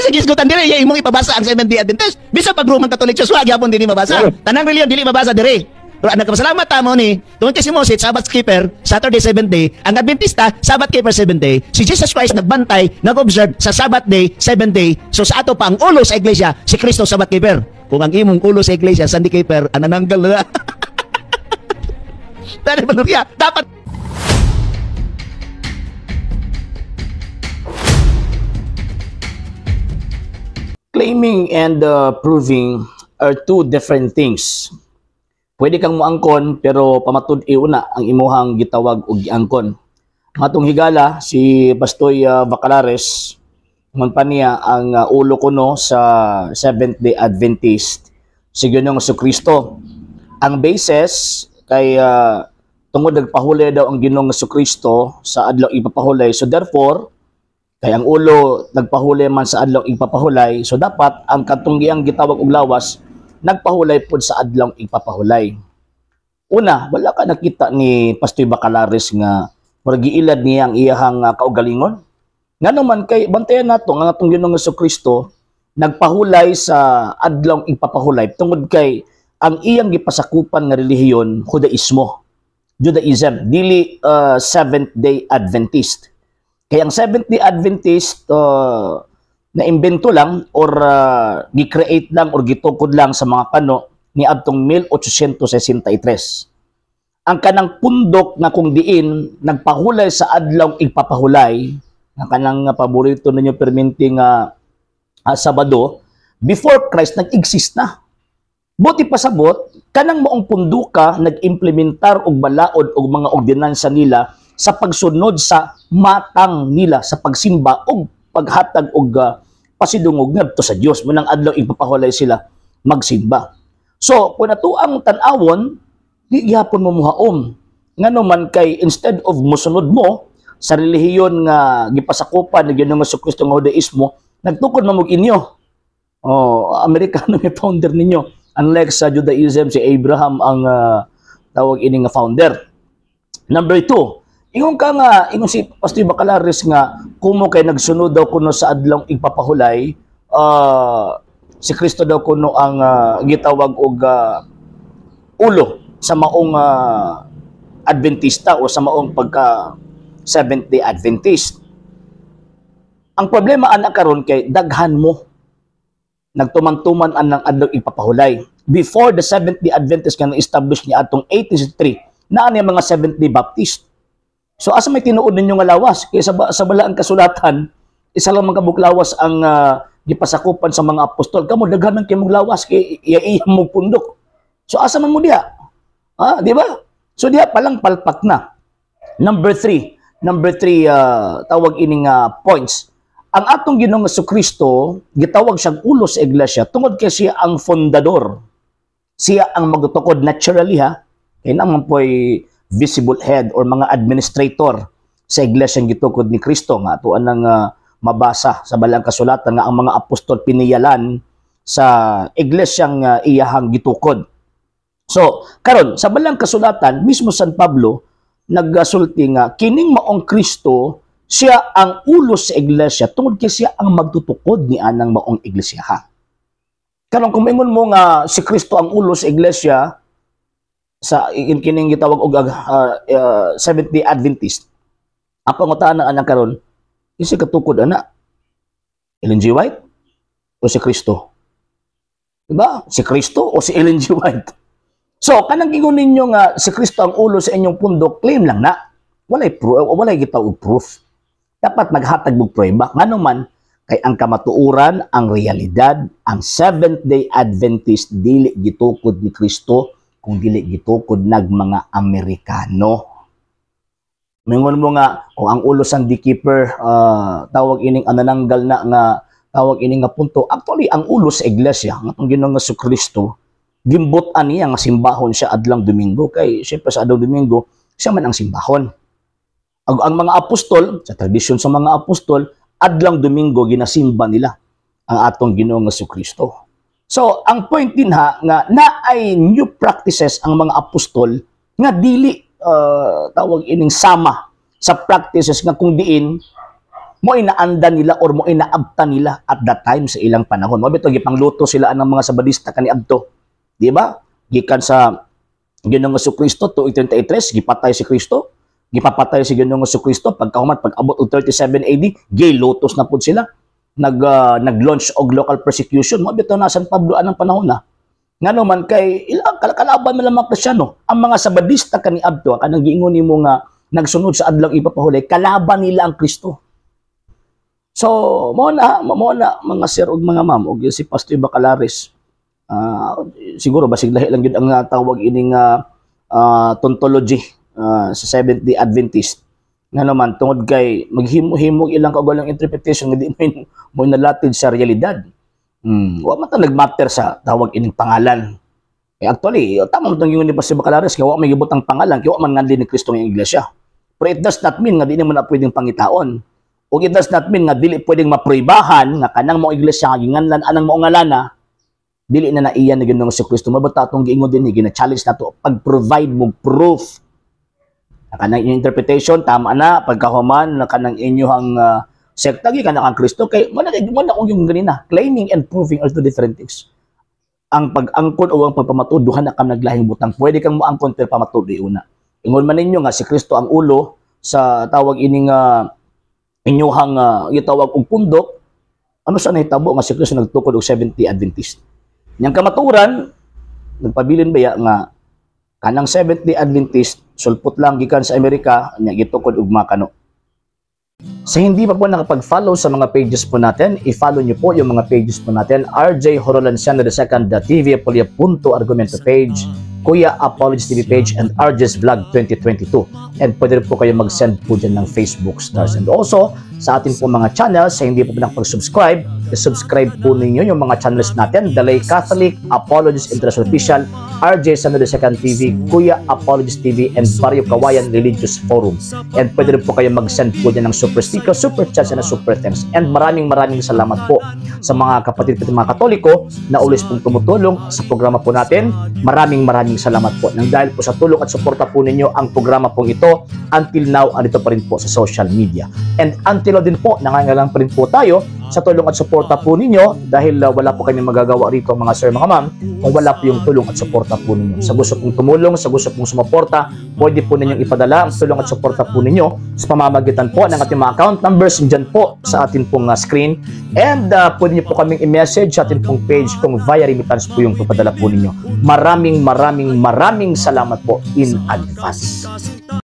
sa gisgutan dire iya imong ipabasa ang Seventh-day Adventist. Bisa pag Roman Catholic Church wa gyapon dinhi mabasa. Tanang reliyon dili mabasa dire. Pero nagpasalamat tamo ni tungod kay si Moses Sabbath keeper Saturday 7th day, ang Adventista Sabbath keeper 7th day. Si Jesus Christ nagbantay, nag-observe sa Sabbath day 7th day. So sa ato pa ang ulo sa iglesia si Kristo Sabbath keeper. Kung ang imong ulo sa iglesia Sunday keeper anananggal na. Tani panuya dapat claiming and proving are two different things. Pwede kang moangkon pero pamatud-i una ang imuhang gitawag og giangkon. Atong higala si Pastoy Bacalares man pa niya ang ulo kuno sa Seventh-day Adventist si Ginoong Jesucristo. Ang basis kay tungod nagpahulay daw ang Ginoong Jesucristo sa adlaw ipapahulay. So therefore, kay ang ulo nagpahulay man sa adlaw ipapahulay, so dapat ang katunggiang gitawag og lawas nagpahulay pod sa adlaw ipapahulay. Una, wala ka nakita ni Pastoy Bacalares nga giilad niya ang iyahang kaugalingon. Nga naman kay bantayan nato nga atong Ginoong Jesucristo nagpahulay sa adlaw ipapahulay tungod kay ang iyang gipasakupan nga relihiyon Judaism, dili Seventh-day Adventist. Kaya ang Seventh-day Adventist na imbento lang or gi-create lang or gitukod lang sa mga kano ni adtong 1863. Ang kanang pundok na kung diin nagpahulay sa adlaw ipapahulay, ang kanang paborito ninyo perminting Sabado, before Christ nag-exist na. Buti pasabot, kanang moong punduka nag-implementar og balaod og mga ordinansa nila sa pagsunod sa matang nila sa pagsimba o paghatag og pasidungog ngadto sa Dios. Munang adlaw ipapahulay sila magsimba. So, kung nato ang tan-awon, di gyapon mo muhaom. Ngano man kay instead of mosunod mo sa relihiyon nga gipasakupan ni Ginoong Jesucristo nga Judaismo, nagtukod mo og inyo. Amerikano may founder ninyo. Unlike sa Judaism, si Abraham ang tawag ini nga founder. Number 2, ingon ka nga, ingon si Pastoy Bacalares nga, kumo kay nagsunod daw kuno sa adlaw ipapahulay, si Kristo daw kuno ang gitawag og ulo sa maong Adventista o sa maong pagka Seventh-day Adventist. Ang problema ana karon kay daghan mo nagtuman-tuman ang adlaw ipapahulay. Before the Seventh-day Adventist nga na-establish niya atong 1863, naa niya mga Seventh-day Baptist. So asa may tinuod ninyo nga lawas? Kaya sa balaang kasulatan, isa lang mga buklawas ang gipasakupan sa mga apostol. Kamo daghan man kay mong lawas kay iya mo pundok. So asa man mo diha? Di ba? So diha palang palpak na. Number 3, tawag ining points. Ang atong Ginoong Jesucristo, gitawag siyang ulo sa iglesia tungod kay siya ang fundador. Siya ang magtukod naturally kay naman po'y visible head or mga administrator sa iglesia gitukod ni Kristo nga atuan nang mabasa sa balang kasulatan nga ang mga apostol piniyalan sa iglesyang iyahang gitukod. So, karon sa balang kasulatan mismo San Pablo nagsulti nga kining maong Kristo siya ang ulo sa iglesia tungod kay siya ang magtutukod ni anang maong iglesia. Karon kung ingon mo nga si Kristo ang ulo sa iglesia sa kining gitawag og Seventh-day Adventist, ang pangutana ana karon si katukod ana Ellen G. White o si Kristo? Diba? Si Kristo o si Ellen G. White? So kanang ingon ninyo nga si Kristo ang ulo sa inyong pundok, claim lang na. Walay gitawag proof. Dapat maghatag og prueba. Ngano man kay ang kamatuoran, ang realidad, ang Seventh-day Adventist dili gitukod ni Kristo kung dili gitukod nag mga Amerikano. Mingon mo nga kung ang ulo sang beekeeper tawag ining anananggal na nga tawag ining nga punto. Actually ang ulo sa iglesia nga ang Ginoong Jesucristo gimbutan niya nga simbahon siya adlang Domingo kay syempre sa adlaw Domingo siya man ang simbahon. Ang mga apostol sa tradisyon sa mga apostol adlang Domingo ginasimba nila ang atong Ginoong Jesucristo. So, ang point din nga naay new practices ang mga apostol nga dili tawag ining sama sa practices nga kung diin mo inaanda nila or mo inaabta nila at that time sa ilang panahon. Mo bitaw gipangluto sila ng mga sabadista kaniadto. Di ba? Gikan sa Ginoong Jesucristo to 33 gipatay si Kristo. Gipapatay si Ginoong Jesucristo pagkahuman pag-abot og 37 AD, gay lotus na pud sila. Nag-launch og local persecution. Mo bitaw na San Pablo anang panahon na. Nga naman kay ilang kalaban man mga Kristiyano, ang mga sabadista kaniadto kanang giingon nimo nga nagsunod sa adlaw ipapahulay, kalaban nila ang Kristo. So, mo na mga sir ug mga ma'am ug si Pastor Bacalares. Siguro basig lahi lang gyud ang tawag ining tontology sa Seventh-day Adventist. Nga naman tungod kay maghimo-himo ilang kaugalang interpretation nga di mo nalatid sa realidad. Wa man ta nagmatter sa tawag ining pangalan. Actually, tama man yung ni Pastor Bacalares kaya wa may gibutang pangalan kaya wa man nganli ni Kristo ng iglesia. Pero it does not mean nga di naman na pwedeng pangitaon. O it does not mean nga dili pwedeng maproibahan nga kanang mo iglesia nga ginganlan anang mo ngalana dili na naiyan ni Ginoong Jesucristo. Mabata atong giingon din gina-challenge nato pag-provide mo proof. Kanang inyong interpretation tama na pagkahuman na kanang inyong sekta gi kanang Kristo kay mo na kung yung ganina claiming and proving are two different things. Ang pag-angkon o ang pagpamatud duha na kam naglahing butang. Pwede kang moangkon pero pamatud una. Ingon man ninyo nga si Kristo ang ulo sa tawag ining inyuhang gitawag og pundok. Ano sa nahitabo nga si Kristo nagtukod og 70 Adventist. Yang kamaturan nagpabilin baya nga kanang 70 Adventist sulpot lang gikan sa Amerika nya gitukod og makano. Sa hindi pa po nakapag-follow sa mga pages po natin, i-follow nyo po yung mga pages po natin, RJ Horolanciano II, TV Apolia Punto Argumento page, Kuya Apologies TV page, and RJ's Vlog 2022. And pwede rin po kayo mag-send po dyan ng Facebook stars. And also, sa ating po mga channels, sa hindi po nakapag-subscribe, i-subscribe po ninyo yung mga channels natin, The Lay Catholic, Apologies International Official, RJ Sano II TV, Kuya Apologies TV, and Barrio Kawayan Religious Forum. And pwede rin po kayo mag-send po dyan ng super sticker, super chats, and super thanks. And maraming salamat po sa mga kapatid at mga Katoliko na ulis pong tumutulong sa programa po natin. Maraming salamat po. Nang dahil po sa tulong at suporta po ninyo ang programa pong ito, until now, andito pa rin po sa social media. And until now din po, nangangailangan pa rin po tayo sa tulong at suporta po ninyo dahil wala po kami magagawa rito mga sir, mga ma'am, kung wala po yung tulong at suporta po ninyo. Sa gusto pong tumulong, sa gusto pong sumuporta, pwede po ninyong ipadala ang tulong at suporta po ninyo sa pamamagitan po ng ating mga account numbers dyan po sa ating pong screen. And pwede niyo po kaming i-message sa ating pong page kung via remittance po yung papadala po ninyo. Maraming salamat po in advance.